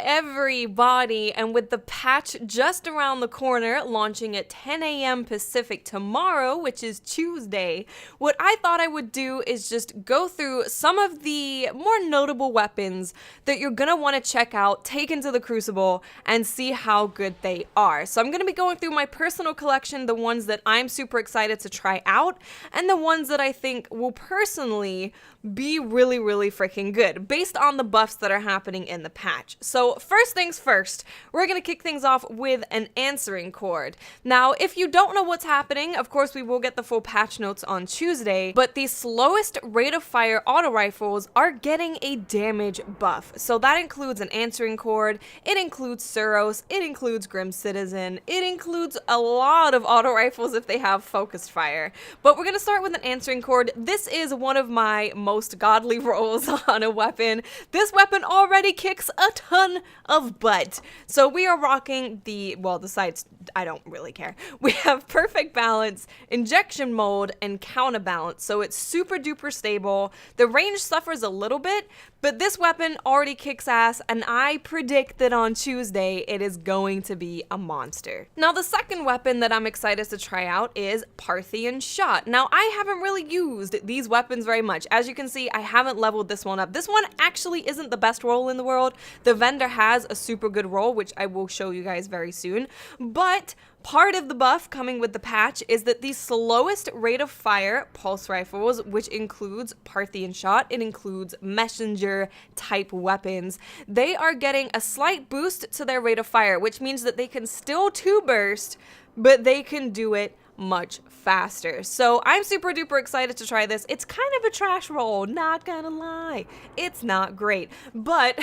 everybody, and with the patch just around the corner, launching at 10 a.m. Pacific tomorrow, which is Tuesday, what I thought I would do is just go through some of the more notable weapons that you're gonna want to check out, take into the Crucible, and see how good they are. So I'm gonna be going through my personal collection, the ones that I'm super excited to try out, and the ones that I think will personally be really, really freaking good, based on the buffs that are happening in the patch. So first things first, we're gonna kick things off with an answering cord. Now, if you don't know what's happening, of course we will get the full patch notes on Tuesday, but the slowest rate of fire auto rifles are getting a damage buff. So that includes an answering cord, it includes Suros, it includes Grim Citizen, it includes a lot of auto rifles if they have focused fire. But we're gonna start with an answering cord. This is one of my most godly rolls on a weapon. This weapon already kicks a ton of butt. So we are rocking the sights, I don't really care. We have perfect balance, injection mode, and counterbalance. So it's super duper stable. The range suffers a little bit, but this weapon already kicks ass, and I predict that on Tuesday it is going to be a monster. Now the second weapon that I'm excited to try out is Parthian Shot. Now I haven't really used these weapons very much. As you can see, I haven't leveled this one up. This one actually isn't the best roll in the world. The vendor has a super good roll, which I will show you guys very soon, but part of the buff coming with the patch is that the slowest rate of fire pulse rifles, which includes Parthian Shot, it includes messenger type weapons, they are getting a slight boost to their rate of fire, which means that they can still 2-burst, but they can do it much faster. So I'm super duper excited to try this. It's kind of a trash roll, not gonna lie. It's not great, but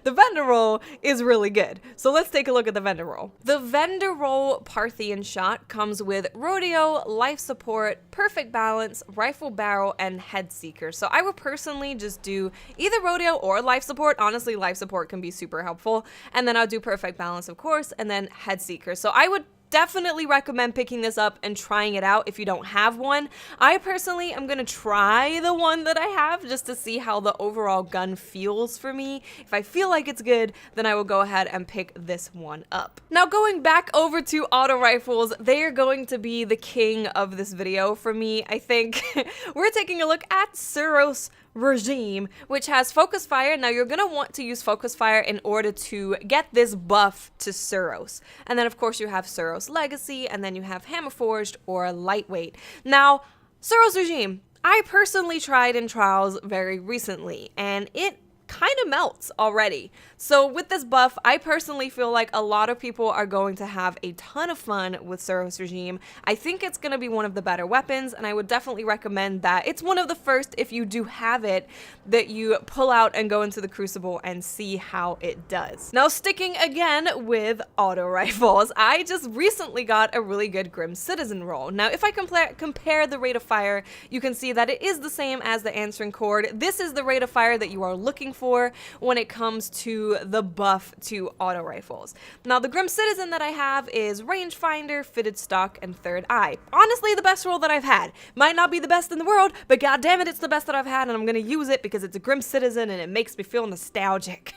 the vendor roll is really good. So let's take a look at the vendor roll. The vendor roll Parthian Shot comes with Rodeo, Life Support, Perfect Balance, Rifle Barrel, and Head Seeker. So I would personally just do either Rodeo or Life Support. Honestly, Life Support can be super helpful. And then I'll do Perfect Balance, of course, and then Head Seeker. So I would definitely recommend picking this up and trying it out if you don't have one. I personally am gonna try the one that I have just to see how the overall gun feels for me. If I feel like it's good, then I will go ahead and pick this one up. Now going back over to auto rifles, they are going to be the king of this video for me. I think we're taking a look at Suros Regime, which has focus fire. Now you're gonna want to use focus fire in order to get this buff to Suros. And then of course you have Suros Legacy, and then you have Hammer Forged or Lightweight. Now, Suros Regime, I personally tried in trials very recently, and it kind of melts already. So with this buff, I personally feel like a lot of people are going to have a ton of fun with Suros Regime. I think it's going to be one of the better weapons, and I would definitely recommend that it's one of the first, if you do have it, that you pull out and go into the Crucible and see how it does. Now sticking again with auto rifles, I just recently got a really good Grim Citizen roll. Now if I compare the rate of fire, you can see that it is the same as the answering cord. This is the rate of fire that you are looking for when it comes to the buff to auto rifles. Now the Grim Citizen that I have is Rangefinder, Fitted Stock, and Third Eye. Honestly, the best roll that I've had. Might not be the best in the world, but goddammit, it's the best that I've had, and I'm gonna use it because it's a Grim Citizen and it makes me feel nostalgic.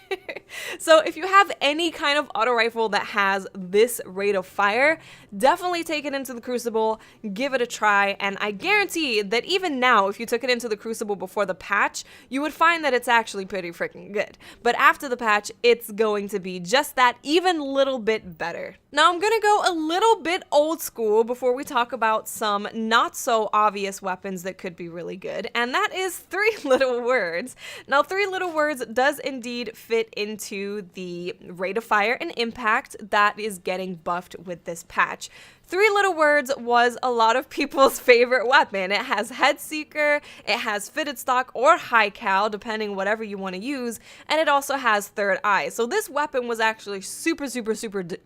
So if you have any kind of auto rifle that has this rate of fire, definitely take it into the Crucible, give it a try, and I guarantee that even now, if you took it into the Crucible before the patch, you would find that it's actually pretty freaking good. But after the patch, it's going to be just that even little bit better. Now I'm gonna go a little bit old school before we talk about some not so obvious weapons that could be really good, and that is 3 Little Words. Now 3 Little Words does indeed fit into the rate of fire and impact that is getting buffed with this patch. 3 Little Words was a lot of people's favorite weapon. It has Head Seeker, it has Fitted Stock or High Cal, depending whatever you want to use, and it also has Third Eye. So this weapon was actually super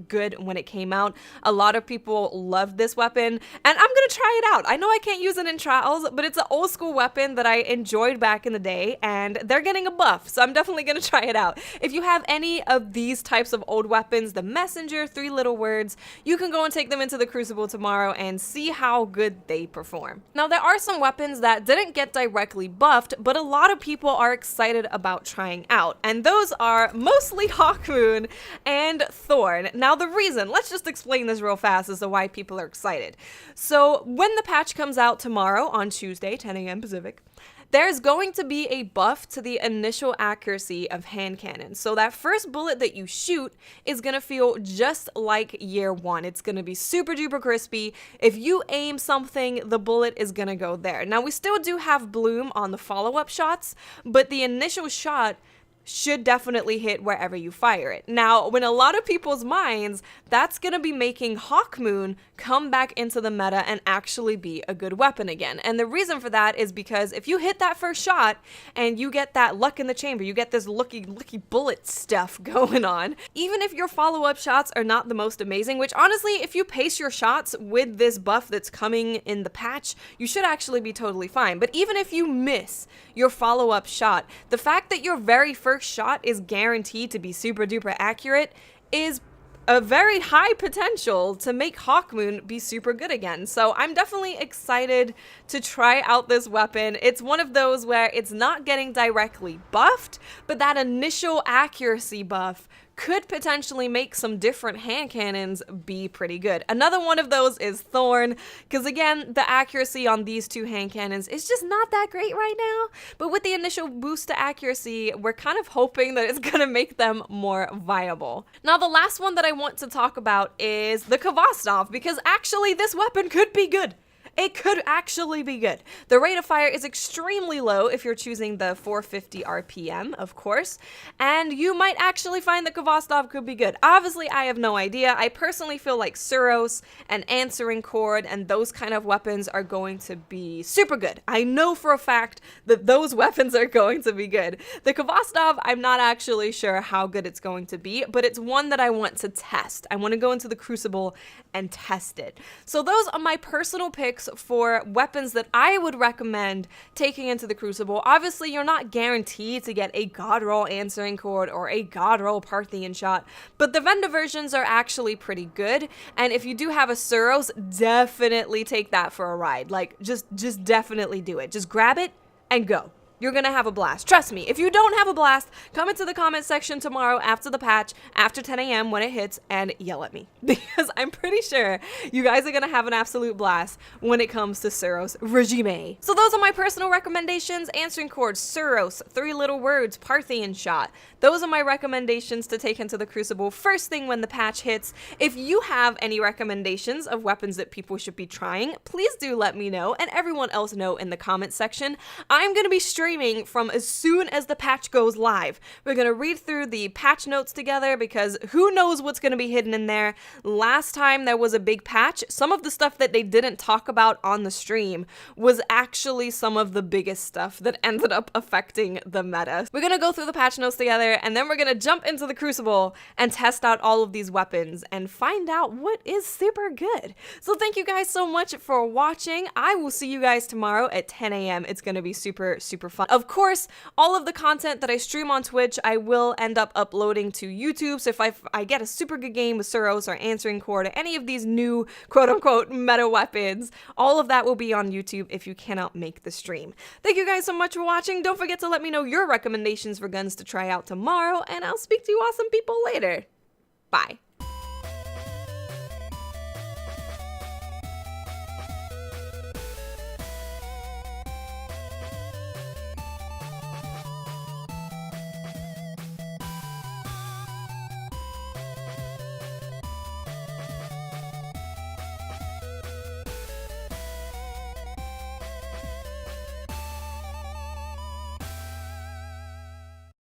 good when it came out. A lot of people loved this weapon, and I'm gonna try it out. I know I can't use it in trials, but it's an old school weapon that I enjoyed back in the day, and they're getting a buff, so I'm definitely gonna try it out. If you have any of these types of old weapons, the Messenger, 3 Little Words, you can go and take them into the Crucible tomorrow and see how good they perform. Now, there are some weapons that didn't get directly buffed, but a lot of people are excited about trying out, and those are mostly Hawkmoon and Thorn. Now, the reason, let's just explain this real fast as to why people are excited. So, when the patch comes out tomorrow on Tuesday, 10 a.m. Pacific, there's going to be a buff to the initial accuracy of hand cannons. So that first bullet that you shoot is going to feel just like year one. It's going to be super duper crispy. If you aim something, the bullet is going to go there. Now, we still do have bloom on the follow-up shots, but the initial shot should definitely hit wherever you fire it. Now, in a lot of people's minds, that's going to be making Hawkmoon come back into the meta and actually be a good weapon again. And the reason for that is because if you hit that first shot and you get that luck in the chamber, you get this lucky bullet stuff going on, even if your follow-up shots are not the most amazing, which honestly, if you pace your shots with this buff that's coming in the patch, you should actually be totally fine. But even if you miss your follow-up shot, the fact that your very first shot is guaranteed to be super duper accurate is a very high potential to make Hawkmoon be super good again. So I'm definitely excited to try out this weapon. It's one of those where it's not getting directly buffed, but that initial accuracy buff could potentially make some different hand cannons be pretty good. Another one of those is Thorn, because again, the accuracy on these two hand cannons is just not that great right now, but with the initial boost to accuracy, we're kind of hoping that it's gonna make them more viable. Now, the last one that I want to talk about is the Kvastov, because actually this weapon could be good. It could actually be good. The rate of fire is extremely low if you're choosing the 450 RPM, of course, and you might actually find that Kvastov could be good. Obviously, I have no idea. I personally feel like Suros and Answering Cord and those kind of weapons are going to be super good. I know for a fact that those weapons are going to be good. The Kvastov, I'm not actually sure how good it's going to be, but it's one that I want to test. I want to go into the Crucible and test it. So those are my personal picks for weapons that I would recommend taking into the Crucible. Obviously, you're not guaranteed to get a God Roll Answering Cord or a God Roll Parthian Shot, but the vendor versions are actually pretty good, and if you do have a Suros, definitely take that for a ride. Like, just definitely do it. Just grab it and go. You're gonna have a blast. Trust me, if you don't have a blast, come into the comment section tomorrow after the patch, after 10 a.m. when it hits, and yell at me. Because I'm pretty sure you guys are gonna have an absolute blast when it comes to Suros Regime. So those are my personal recommendations. Answering Cord, Suros, 3 Little Words, Parthian Shot. Those are my recommendations to take into the Crucible first thing when the patch hits. If you have any recommendations of weapons that people should be trying, please do let me know and everyone else know in the comment section. I'm gonna be streaming from as soon as the patch goes live. We're going to read through the patch notes together because who knows what's going to be hidden in there. Last time there was a big patch, some of the stuff that they didn't talk about on the stream was actually some of the biggest stuff that ended up affecting the meta. We're going to go through the patch notes together and then we're going to jump into the Crucible and test out all of these weapons and find out what is super good. So thank you guys so much for watching. I will see you guys tomorrow at 10 a.m. It's going to be super fun. Of course, all of the content that I stream on Twitch, I will end up uploading to YouTube. So if I get a super good game with Suros or Answering Cord or any of these new quote-unquote meta weapons, all of that will be on YouTube if you cannot make the stream. Thank you guys so much for watching. Don't forget to let me know your recommendations for guns to try out tomorrow, and I'll speak to you awesome people later. Bye.